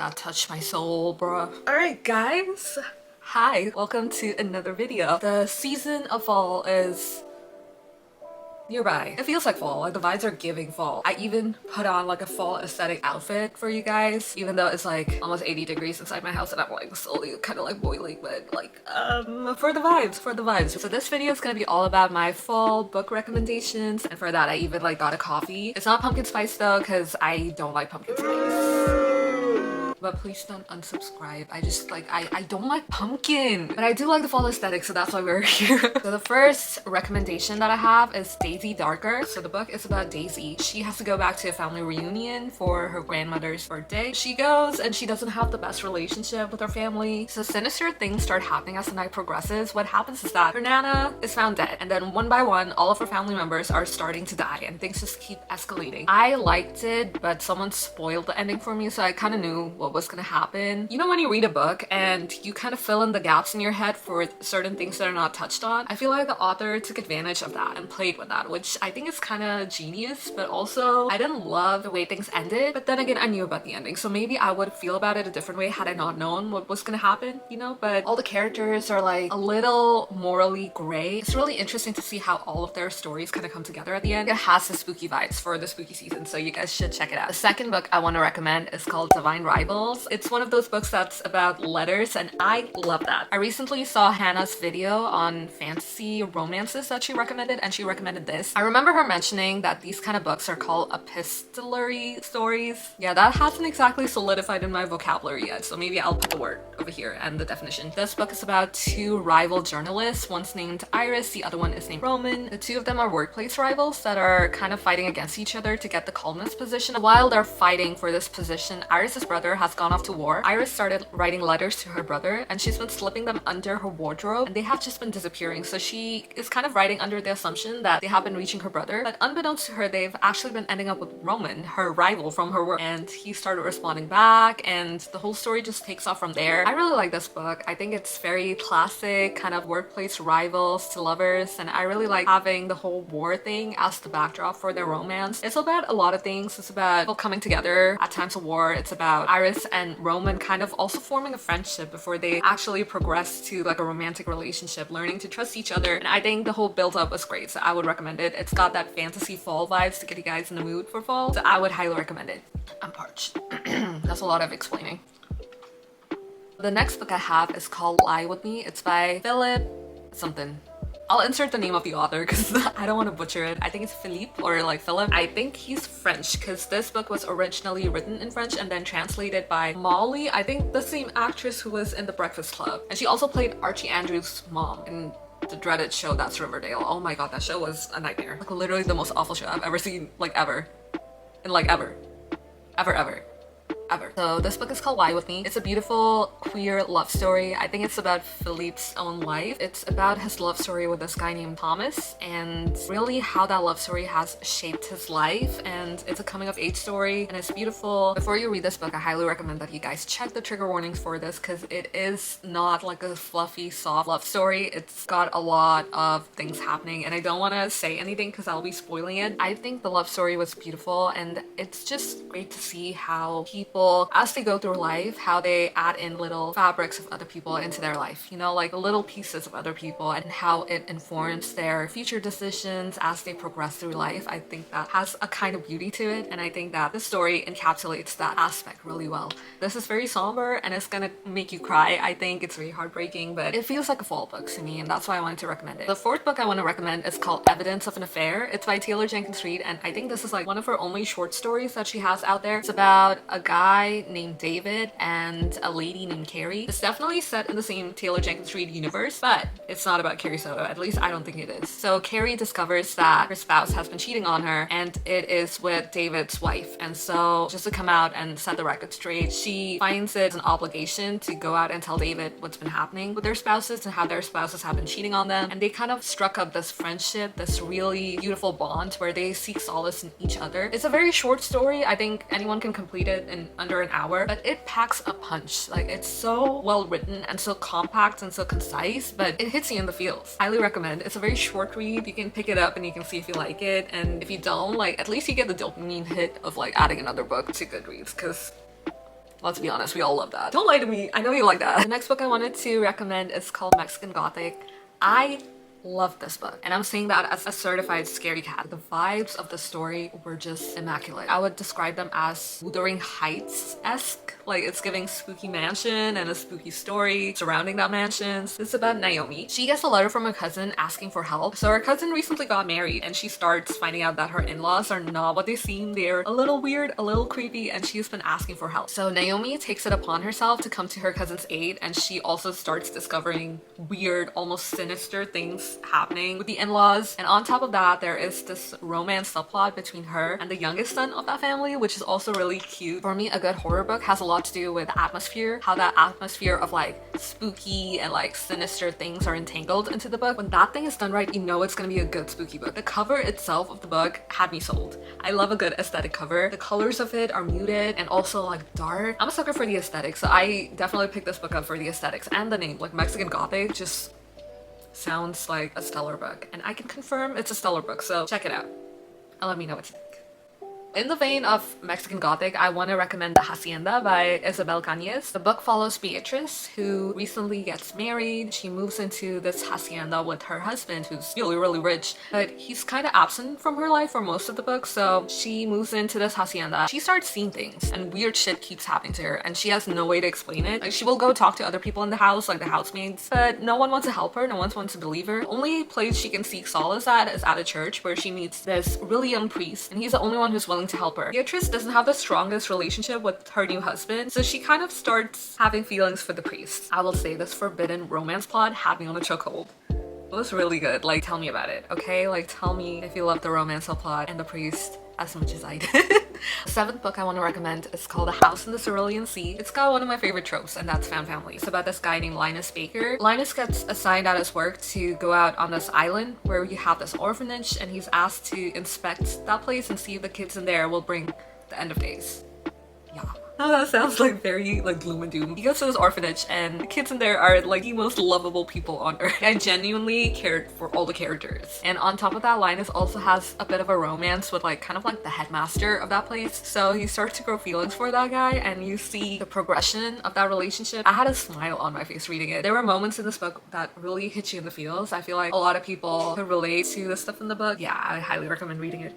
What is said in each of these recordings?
That touched my soul, bruh. Alright guys, hi, welcome to another video. The season of fall is nearby. It feels like fall, like the vibes are giving fall. I even put on like a fall aesthetic outfit for you guys, even though it's like almost 80 degrees inside my house and I'm like slowly kind of like boiling, but like for the vibes. So this video is gonna be all about my fall book recommendations, and for that I even like got a coffee. It's not pumpkin spice though, because I don't like pumpkin spice. But please don't unsubscribe. I just like, I don't like pumpkin, but I do like the fall aesthetic, so that's why we're here. So the first recommendation that I have is Daisy Darker. So the book is about Daisy. She has to go back to a family reunion for her grandmother's birthday. She goes and she doesn't have the best relationship with her family. So sinister things start happening as the night progresses. What happens is that her nana is found dead, and then one by one, all of her family members are starting to die and things just keep escalating. I liked it, but someone spoiled the ending for me, so I kind of knew what was gonna happen. You know when you read a book and you kind of fill in the gaps in your head for certain things that are not touched on? I feel like the author took advantage of that and played with that, which I think is kind of genius, but also I didn't love the way things ended. But then again, I knew about the ending, so maybe I would feel about it a different way had I not known what was gonna happen, you know? But all the characters are like a little morally gray. It's really interesting to see how all of their stories kind of come together at the end. It has the spooky vibes for the spooky season, so you guys should check it out. The second book I want to recommend is called Divine Rivals. It's one of those books that's about letters, and I love that. I recently saw Hannah's video on fantasy romances that she recommended, and she recommended this. I remember her mentioning that these kind of books are called epistolary stories. Yeah, that hasn't exactly solidified in my vocabulary yet, so maybe I'll put the word over here and the definition. This book is about two rival journalists. One's named Iris, the other one is named Roman. The two of them are workplace rivals that are kind of fighting against each other to get the columnist position. While they're fighting for this position, Iris's brother has gone off to war. Iris started writing letters to her brother, and she's been slipping them under her wardrobe, and they have just been disappearing. So she is kind of writing under the assumption that they have been reaching her brother, but unbeknownst to her, they've actually been ending up with Roman, her rival from her work, and he started responding back, and the whole story just takes off from there. I really like this book. I think it's very classic, kind of workplace rivals to lovers, and I really like having the whole war thing as the backdrop for their romance. It's about a lot of things. It's about people coming together at times of war. It's about Iris and Roman kind of also forming a friendship before they actually progress to like a romantic relationship, learning to trust each other, and I think the whole build up was great, so I would recommend it. It's got that fantasy fall vibes to get you guys in the mood for fall, so I would highly recommend it. I'm parched. That's a lot of explaining. The next book I have is called Lie With Me. It's by Philip something. I'll insert the name of the author because I don't want to butcher it. I think it's Philippe or like Philip. I think he's French because this book was originally written in French and then translated by Molly, I think the same actress who was in The Breakfast Club. And she also played Archie Andrews' mom in the dreaded show that's Riverdale. Oh my god, that show was a nightmare. Like literally the most awful show I've ever seen, like ever. And like ever. Ever. So this book is called Lie With Me. It's a beautiful queer love story. I think it's about Philippe's own life. It's about his love story with this guy named Thomas, and really how that love story has shaped his life, and it's a coming of age story, and it's beautiful. Before you read this book, I highly recommend that you guys check the trigger warnings for this because it is not like a fluffy soft love story. It's got a lot of things happening, and I don't want to say anything because I'll be spoiling it. I think the love story was beautiful, and it's just great to see how people, as they go through life, how they add in little fabrics of other people into their life, you know, like little pieces of other people, and how it informs their future decisions as they progress through life. I think that has a kind of beauty to it, and I think that this story encapsulates that aspect really well. This is very somber and it's gonna make you cry. I think it's very heartbreaking, but it feels like a fall book to me, and that's why I wanted to recommend it. The fourth book I want to recommend is called Evidence of an Affair. It's by Taylor Jenkins Reid, and I think this is like one of her only short stories that she has out there. It's about a guy named David and a lady named Carrie. It's definitely set in the same Taylor Jenkins Reid universe, but it's not about Carrie Soto. At least I don't think it is. So Carrie discovers that her spouse has been cheating on her, and it is with David's wife. And so just to come out and set the record straight, she finds it an obligation to go out and tell David what's been happening with their spouses and how their spouses have been cheating on them. And they kind of struck up this friendship, this really beautiful bond where they seek solace in each other. It's a very short story. I think anyone can complete it in under an hour, but it packs a punch. Like, it's so well written and so compact and so concise, but it hits you in the feels. Highly recommend. It's a very short read. You can pick it up and you can see if you like it, and if you don't, like, at least you get the dopamine hit of like adding another book to Goodreads, because Let's be honest, we all love that. Don't lie to me, I know you like that. The next book I wanted to recommend is called Mexican Gothic. I love this book, and I'm saying that as a certified scary cat. The vibes of the story were just immaculate. I would describe them as Wuthering Heights-esque. Like, it's giving spooky mansion and a spooky story surrounding that mansion. This is about Naomi. She gets a letter from her cousin asking for help. So her cousin recently got married, and she starts finding out that her in-laws are not what they seem. They're a little weird, a little creepy, and she's been asking for help. So Naomi takes it upon herself to come to her cousin's aid, and she also starts discovering weird, almost sinister things happening with the in-laws. And on top of that, there is this romance subplot between her and the youngest son of that family, which is also really cute. For me, a good horror book has a lot to do with atmosphere, how that atmosphere of like spooky and like sinister things are entangled into the book. When that thing is done right, you know it's gonna be a good spooky book. The cover itself of the book had me sold. I love a good aesthetic cover. The colors of it are muted and also like dark. I'm a sucker for the aesthetic, so I definitely picked this book up for the aesthetics, and the name, like Mexican Gothic, just sounds like a stellar book, and I can confirm it's a stellar book, so check it out and let me know what you think. In the vein of Mexican Gothic, I want to recommend The Hacienda by Isabel Cañez. The book follows Beatrice, who recently gets married. She moves into this hacienda with her husband, who's really, really rich, but he's kind of absent from her life for most of the book, so she moves into this hacienda. She starts seeing things, and weird shit keeps happening to her, and she has no way to explain it. Like, she will go talk to other people in the house, like the housemaids, but no one wants to help her, no one wants to believe her. The only place she can seek solace at is at a church, where she meets this really young priest, and he's the only one who's willing to help her. Beatrice doesn't have the strongest relationship with her new husband, so she kind of starts having feelings for the priest. I will say this forbidden romance plot had me on a chokehold. It was really good. Like, tell me about it, okay? Like, tell me if you love the romance plot and the priest as much as I did. The seventh book I want to recommend is called A House in the Cerulean Sea. It's got one of my favorite tropes, and that's fan family. It's about this guy named Linus Baker. Linus gets assigned at his work to go out on this island where you have this orphanage, and he's asked to inspect that place and see if the kids in there will bring the end of days. Yeah. Oh, that sounds like very like gloom and doom. He goes to this orphanage, and the kids in there are like the most lovable people on earth. I genuinely cared for all the characters. And on top of that, Linus also has a bit of a romance with like kind of like the headmaster of that place. So he starts to grow feelings for that guy, and you see the progression of that relationship. I had a smile on my face reading it. There were moments in this book that really hit you in the feels. I feel like a lot of people could relate to the stuff in the book. Yeah, I highly recommend reading it.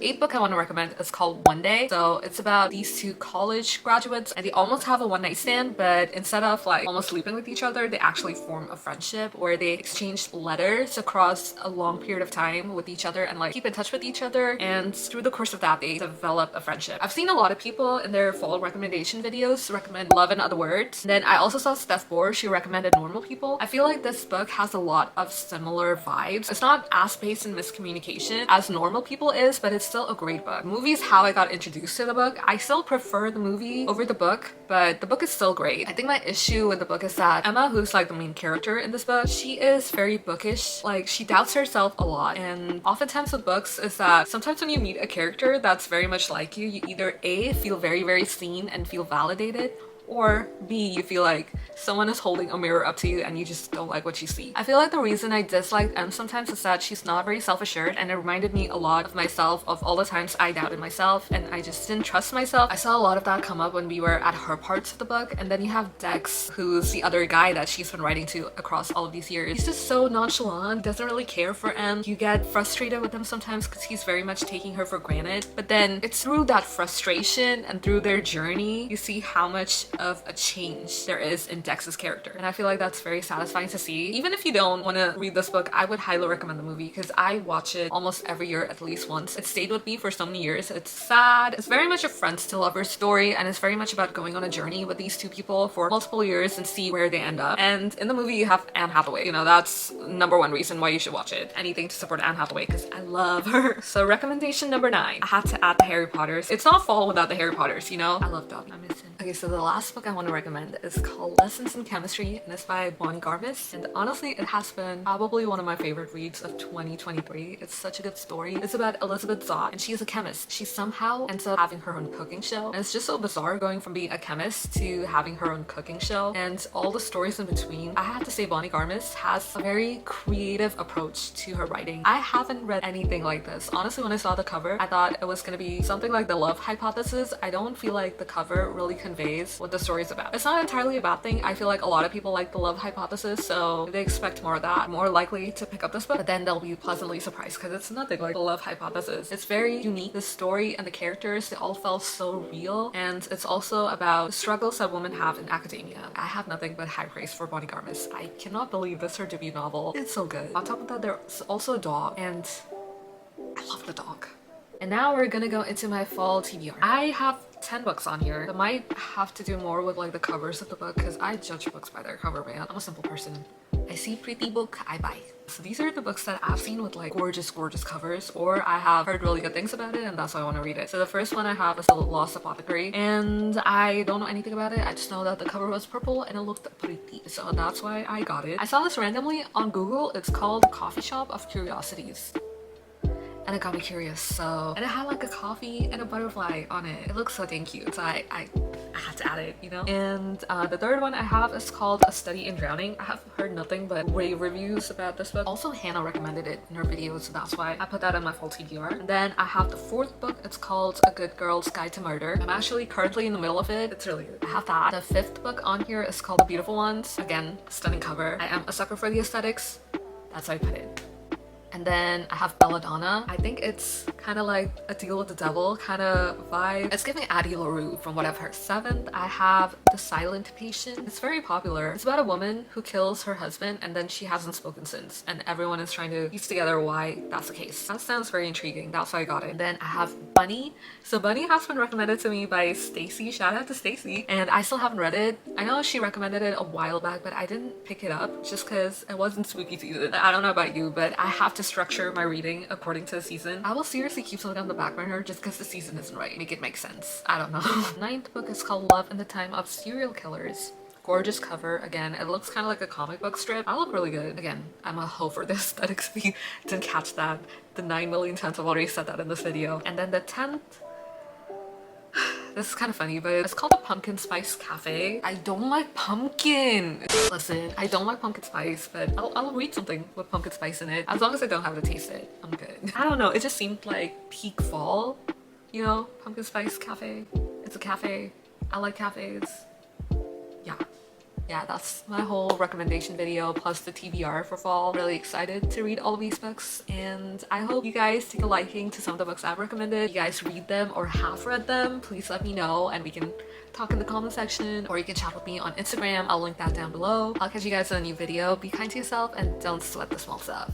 Eighth book I want to recommend is called One Day. So it's about these two college graduates, and they almost have a one-night stand, but instead of like almost sleeping with each other, they actually form a friendship where they exchange letters across a long period of time with each other and like keep in touch with each other, and through the course of that they develop a friendship. I've seen a lot of people in their fall recommendation videos recommend Love in Other Words. And then I also saw Steph Bohr, she recommended Normal People. I feel like this book has a lot of similar vibes. It's not as based in miscommunication as Normal People is, but it's still a great book. The movie is how I got introduced to the book. I still prefer the movie over the book, but the book is still great. I think my issue with the book is that Emma, who's like the main character in this book, she is very bookish. Like, she doubts herself a lot, and oftentimes with books is that sometimes when you meet a character that's very much like you either A, feel very, very seen and feel validated, or B, you feel like someone is holding a mirror up to you and you just don't like what you see. I feel like the reason I dislike Em sometimes is that she's not very self-assured, and it reminded me a lot of myself, of all the times I doubted myself and I just didn't trust myself. I saw a lot of that come up when we were at her parts of the book. And then you have Dex, who's the other guy that she's been writing to across all of these years. He's just so nonchalant, doesn't really care for Em. You get frustrated with him sometimes because he's very much taking her for granted. But then it's through that frustration and through their journey, you see how much of a change there is in Dex's character, and I feel like that's very satisfying to see. Even if you don't want to read this book, I would highly recommend the movie because I watch it almost every year at least once. It stayed with me for so many years. It's sad. It's very much a friends to lovers story, and it's very much about going on a journey with these two people for multiple years and see where they end up. And in the movie you have Anne Hathaway. You know, that's number one reason why you should watch it. Anything to support Anne Hathaway because I love her. So recommendation number 9. I had to add the Harry Potters. It's not fall without the Harry Potters, you know? I love Dobby. I miss him. Okay, so the last book I want to recommend is called Lessons in Chemistry, and it's by Bonnie Garvis. And honestly, it has been probably one of my favorite reads of 2023. It's such a good story. It's about Elizabeth Zott, and she's a chemist. She somehow ends up having her own cooking show, and it's just so bizarre going from being a chemist to having her own cooking show and all the stories in between. I have to say Bonnie Garvis has a very creative approach to her writing. I haven't read anything like this. Honestly, when I saw the cover, I thought it was gonna be something like The Love Hypothesis. I don't feel like the cover really conveys what the story is about. It's not entirely a bad thing. I feel like a lot of people like the love hypothesis, so if they expect more of that, more likely to pick up this book, but then they'll be pleasantly surprised because it's nothing like the love hypothesis. It's very unique. The story and the characters, they all felt so real, and it's also about the struggles that women have in academia. I have nothing but high praise for Bonnie Garmis. I cannot believe this is her debut novel. It's so good. On top of that, there's also a dog, and I love the dog. And now we're gonna go into my fall TBR. I have 10 books on here. I might have to do more with like the covers of the book because I judge books by their cover, man. I'm a simple person. I see pretty book, I buy. So these are the books that I've seen with like gorgeous covers, or I have heard really good things about it and that's why I want to read it. So the first one I have is The Lost Apothecary, and I don't know anything about it. I just know that the cover was purple and it looked pretty, so that's why I got it. I saw this randomly on Google. It's called Coffee Shop of Curiosities. And it got me curious, so, and it had like a coffee and a butterfly on it. It looks so dang cute, so I had to add it, you know. And the third one I have is called A Study in Drowning. I have heard nothing but rave reviews about this book. Also, Hannah recommended it in her videos, so that's why I put that in my full TBR. And then I have the fourth book. It's called A Good Girl's Guide to Murder. I'm actually currently in the middle of it. It's really good. I have that. The fifth book on here is called The Beautiful Ones. Again, stunning cover. I am a sucker for the aesthetics. That's why I put it. And then I have Belladonna. I think it's kind of like a deal with the devil kind of vibe. It's giving Addie LaRue from what I've heard. Seventh, I have The Silent Patient. It's very popular. It's about a woman who kills her husband and then she hasn't spoken since. And everyone is trying to piece together why that's the case. That sounds very intriguing. That's why I got it. And then I have Bunny. So Bunny has been recommended to me by Stacy. Shout out to Stacy. And I still haven't read it. I know she recommended it a while back, but I didn't pick it up just because it wasn't spooky season. I don't know about you, but I have to structure my reading according to the season. I will seriously keep something on the back burner just because the season isn't right. Make it make sense. I don't know. Ninth book is called Love in the Time of Serial Killers. Gorgeous cover. Again, it looks kind of like a comic book strip. I look really good. Again, I'm a hoe for the aesthetics. If you didn't catch that, the 9 million times I've already said that in this video. And then the 10th, this is kind of funny, but it's called the Pumpkin Spice Cafe. I don't like pumpkin. Listen, I don't like pumpkin spice, but I'll read something with pumpkin spice in it. As long as I don't have to taste it, I'm good. I don't know, it just seemed like peak fall, you know? Pumpkin Spice Cafe. It's a cafe. I like cafes. Yeah, that's my whole recommendation video plus the TBR for fall. Really excited to read all of these books, and I hope you guys take a liking to some of the books I've recommended. If you guys read them or have read them, please let me know and we can talk in the comment section, or you can chat with me on Instagram. I'll link that down below. I'll catch you guys in a new video. Be kind to yourself and don't sweat the small stuff.